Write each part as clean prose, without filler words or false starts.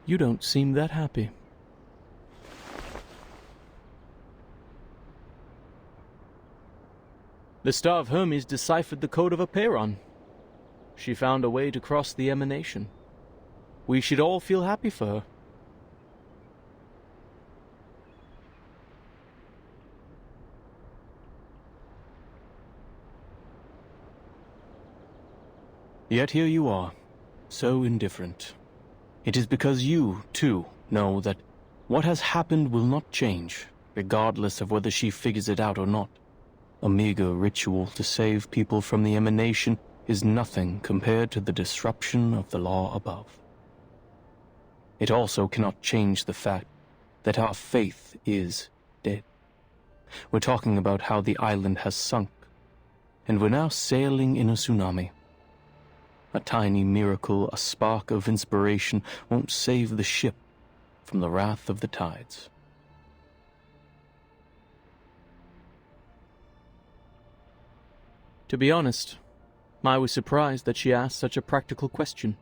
You don't seem that happy. The Star of Hermes deciphered the code of Aperon. She found a way to cross the emanation. We should all feel happy for her. Yet here you are, so indifferent. It is because you, too, know that what has happened will not change, regardless of whether she figures it out or not. A meager ritual to save people from the emanation is nothing compared to the disruption of the law above. It also cannot change the fact that our faith is dead. We're talking about how the island has sunk, and we're now sailing in a tsunami. A tiny miracle, a spark of inspiration, won't save the ship from the wrath of the tides. To be honest, I was surprised that she asked such a practical question.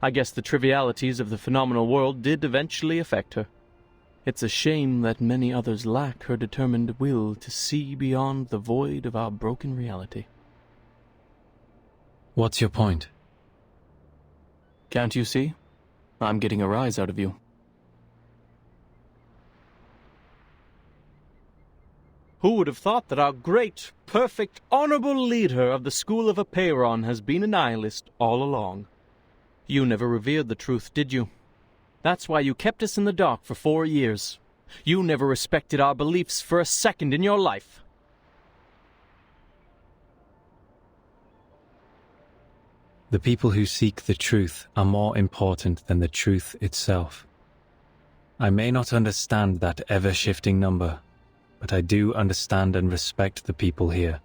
I guess the trivialities of the phenomenal world did eventually affect her. It's a shame that many others lack her determined will to see beyond the void of our broken reality. What's your point? Can't you see? I'm getting a rise out of you. Who would have thought that our great, perfect, honorable leader of the school of Aperon has been a nihilist all along? You never revered the truth, did you? That's why you kept us in the dark for 4 years. You never respected our beliefs for a second in your life. The people who seek the truth are more important than the truth itself. I may not understand that ever-shifting number, but I do understand and respect the people here.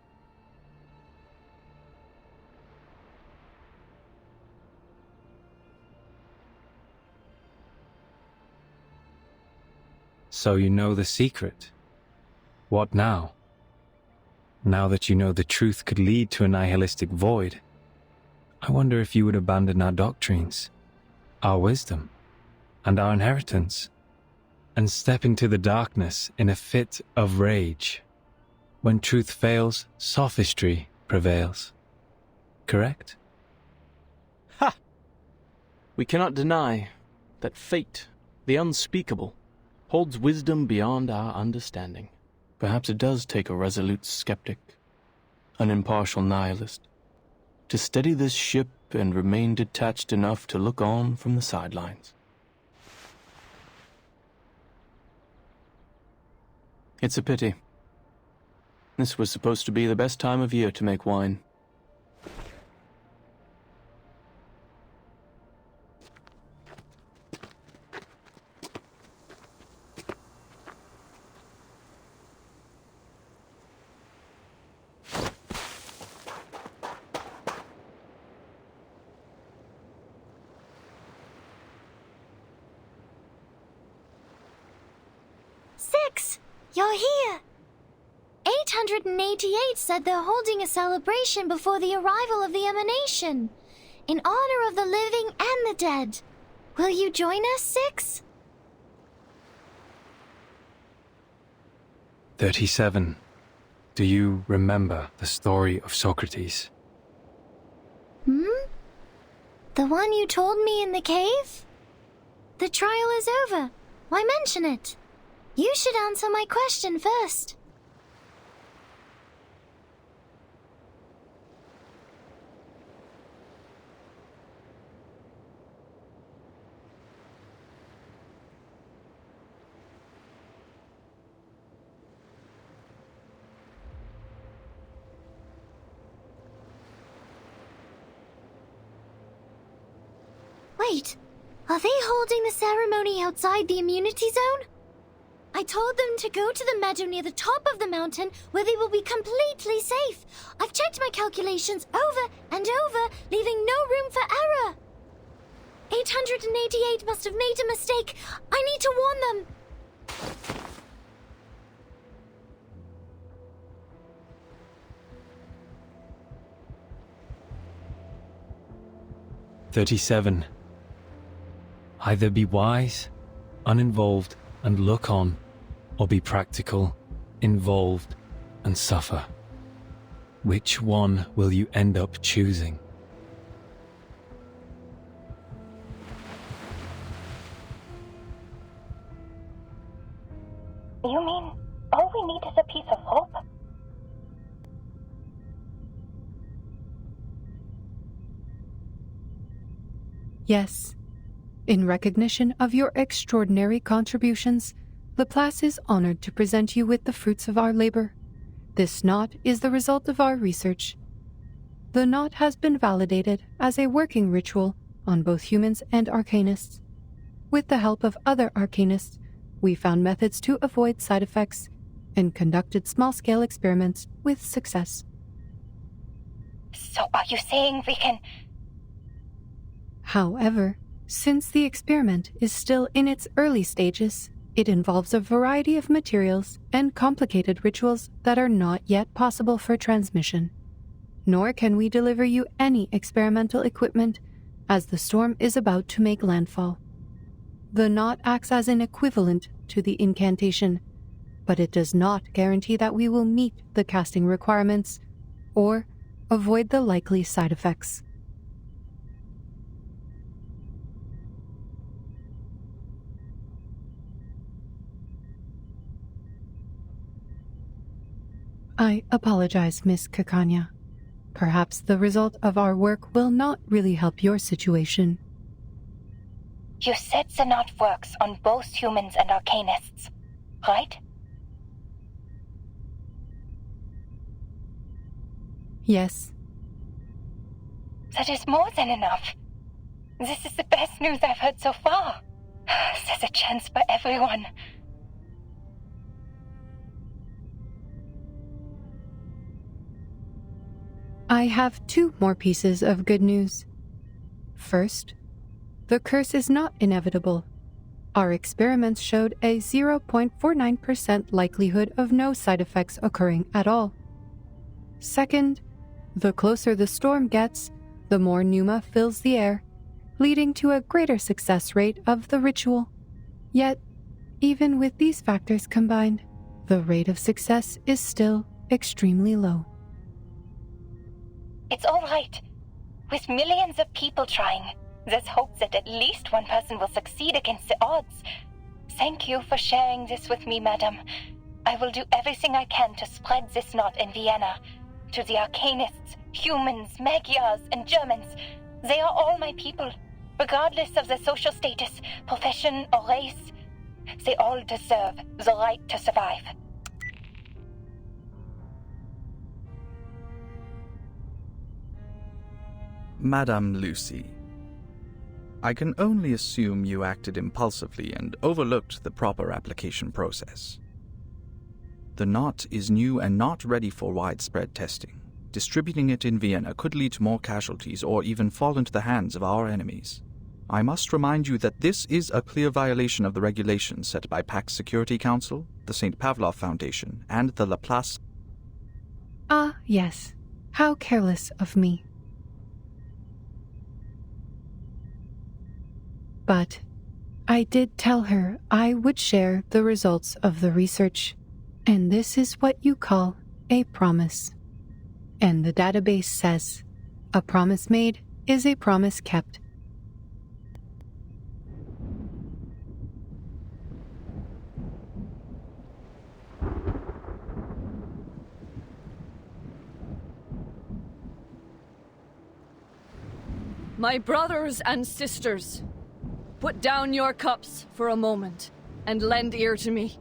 So you know the secret. What now? Now that you know the truth could lead to a nihilistic void, I wonder if you would abandon our doctrines, our wisdom, and our inheritance, and step into the darkness in a fit of rage. When truth fails, sophistry prevails. Correct? Ha! We cannot deny that fate, the unspeakable, holds wisdom beyond our understanding. Perhaps it does take a resolute skeptic, an impartial nihilist, to steady this ship and remain detached enough to look on from the sidelines. It's a pity. This was supposed to be the best time of year to make wine. Six! You're here! 888 said they're holding a celebration before the arrival of the emanation, in honor of the living and the dead. Will you join us, Six? 37. Do you remember the story of Socrates? The one you told me in the cave? The trial is over. Why mention it? You should answer my question first. Wait, are they holding the ceremony outside the immunity zone? I told them to go to the meadow near the top of the mountain where they will be completely safe. I've checked my calculations over and over, leaving no room for error. 888 must have made a mistake. I need to warn them. "37. Either be wise, uninvolved, and look on, or be practical, involved, and suffer. Which one will you end up choosing? You mean all we need is a piece of hope? Yes. In recognition of your extraordinary contributions, Laplace is honored to present you with the fruits of our labor. This knot is the result of our research. The knot has been validated as a working ritual on both humans and arcanists. With the help of other arcanists, we found methods to avoid side effects and conducted small-scale experiments with success. So are you saying we can... However, since the experiment is still in its early stages, it involves a variety of materials and complicated rituals that are not yet possible for transmission. Nor can we deliver you any experimental equipment, as the storm is about to make landfall. The knot acts as an equivalent to the incantation, but it does not guarantee that we will meet the casting requirements or avoid the likely side effects. I apologize, Miss Kakanya. Perhaps the result of our work will not really help your situation. You said the knot works on both humans and arcanists, right? Yes. That is more than enough. This is the best news I've heard so far. There's a chance for everyone. I have 2 more pieces of good news. First, the curse is not inevitable. Our experiments showed a 0.49% likelihood of no side effects occurring at all. Second, the closer the storm gets, the more pneuma fills the air, leading to a greater success rate of the ritual. Yet, even with these factors combined, the rate of success is still extremely low. It's all right. With millions of people trying, there's hope that at least one person will succeed against the odds. Thank you for sharing this with me, madam. I will do everything I can to spread this knot in Vienna. To the Arcanists, humans, Magyars, and Germans. They are all my people, regardless of their social status, profession, or race. They all deserve the right to survive. Madame Lucy, I can only assume you acted impulsively and overlooked the proper application process. The knot is new and not ready for widespread testing. Distributing it in Vienna could lead to more casualties or even fall into the hands of our enemies. I must remind you that this is a clear violation of the regulations set by Pax Security Council, the St. Pavlov Foundation, and the Laplace... Ah, yes. How careless of me. But I did tell her I would share the results of the research, and this is what you call a promise. And the database says, a promise made is a promise kept. My brothers and sisters, put down your cups for a moment and lend ear to me.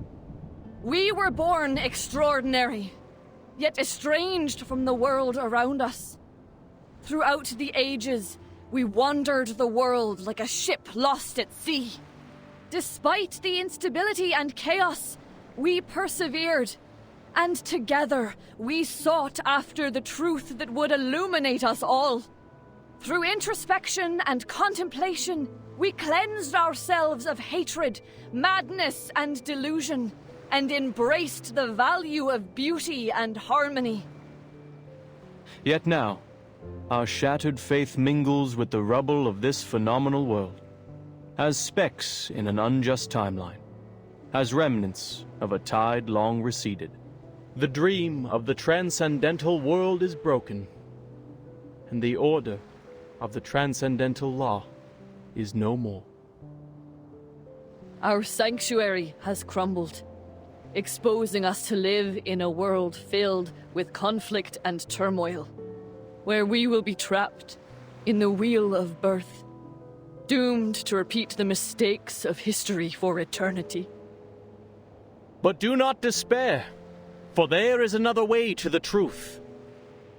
We were born extraordinary, yet estranged from the world around us. Throughout the ages, we wandered the world like a ship lost at sea. Despite the instability and chaos, we persevered, and together we sought after the truth that would illuminate us all. Through introspection and contemplation, we cleansed ourselves of hatred, madness, and delusion, and embraced the value of beauty and harmony. Yet now, our shattered faith mingles with the rubble of this phenomenal world. as specks in an unjust timeline, as remnants of a tide long receded. The dream of the transcendental world is broken, and the order of the transcendental law is no more. Our sanctuary has crumbled, exposing us to live in a world filled with conflict and turmoil, where we will be trapped in the wheel of birth, doomed to repeat the mistakes of history for eternity. But do not despair, for there is another way to the truth.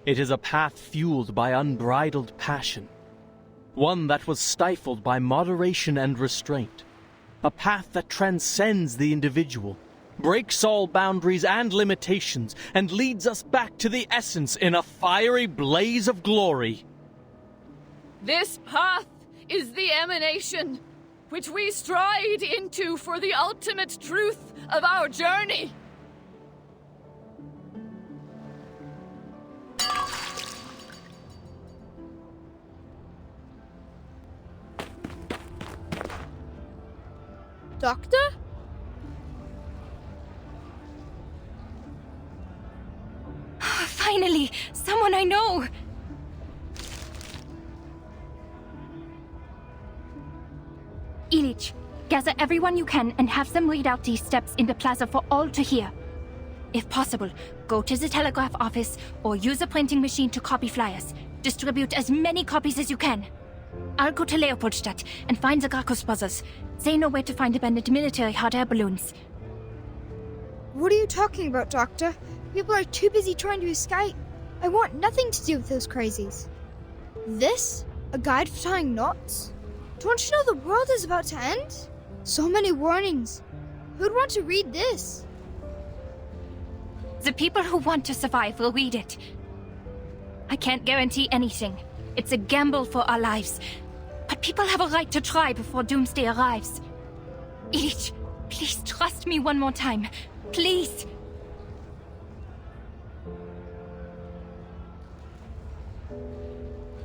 It is a path fueled by unbridled passion, one that was stifled by moderation and restraint, a path that transcends the individual, breaks all boundaries and limitations, and leads us back to the essence in a fiery blaze of glory. This path is the emanation which we stride into for the ultimate truth of our journey. Doctor? Finally, someone I know! Ilich, gather everyone you can and have them read out these steps in the plaza for all to hear. If possible, go to the telegraph office or use a printing machine to copy flyers. Distribute as many copies as you can. I'll go to Leopoldstadt and find the Gracchus brothers. They know where to find abandoned military hot air balloons. What are you talking about, Doctor? People are too busy trying to escape. I want nothing to do with those crazies. This? A guide for tying knots? Don't you know the world is about to end? So many warnings. Who'd want to read this? The people who want to survive will read it. I can't guarantee anything. It's a gamble for our lives. But people have a right to try before doomsday arrives. Ilich, please trust me one more time. Please.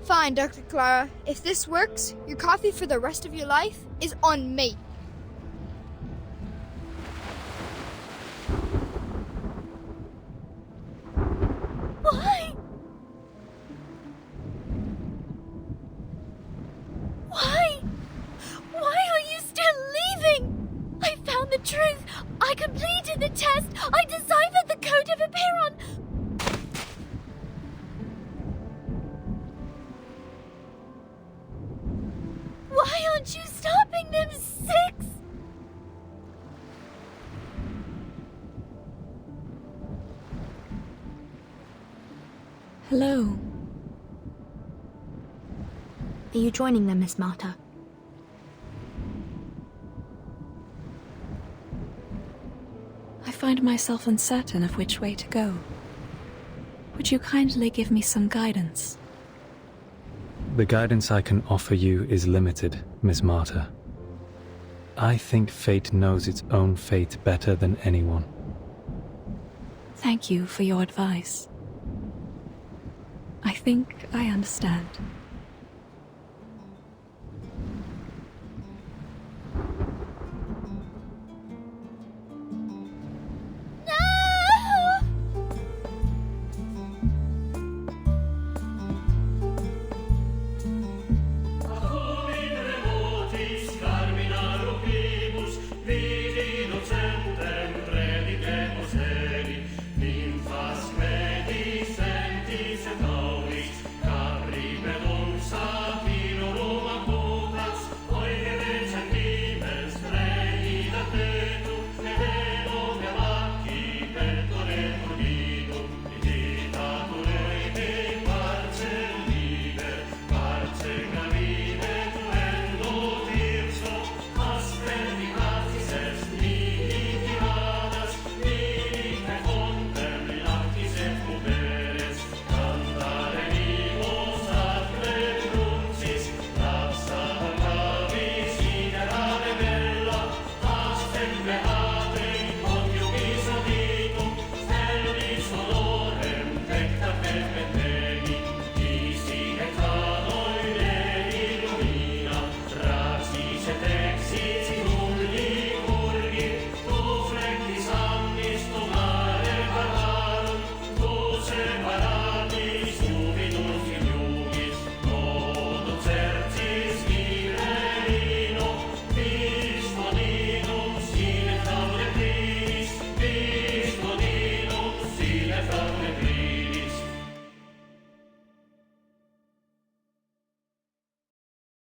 Fine, Dr. Clara. If this works, your coffee for the rest of your life is on me. Why? Why? Why are you still leaving? I found the truth. I completed the test. I deciphered the code of Apiron. Why aren't you stopping them, Six? Hello. Are you joining them, Miss Marta? I find myself uncertain of which way to go. Would you kindly give me some guidance? The guidance I can offer you is limited, Miss Marta. I think fate knows its own fate better than anyone. Thank you for your advice. I think I understand.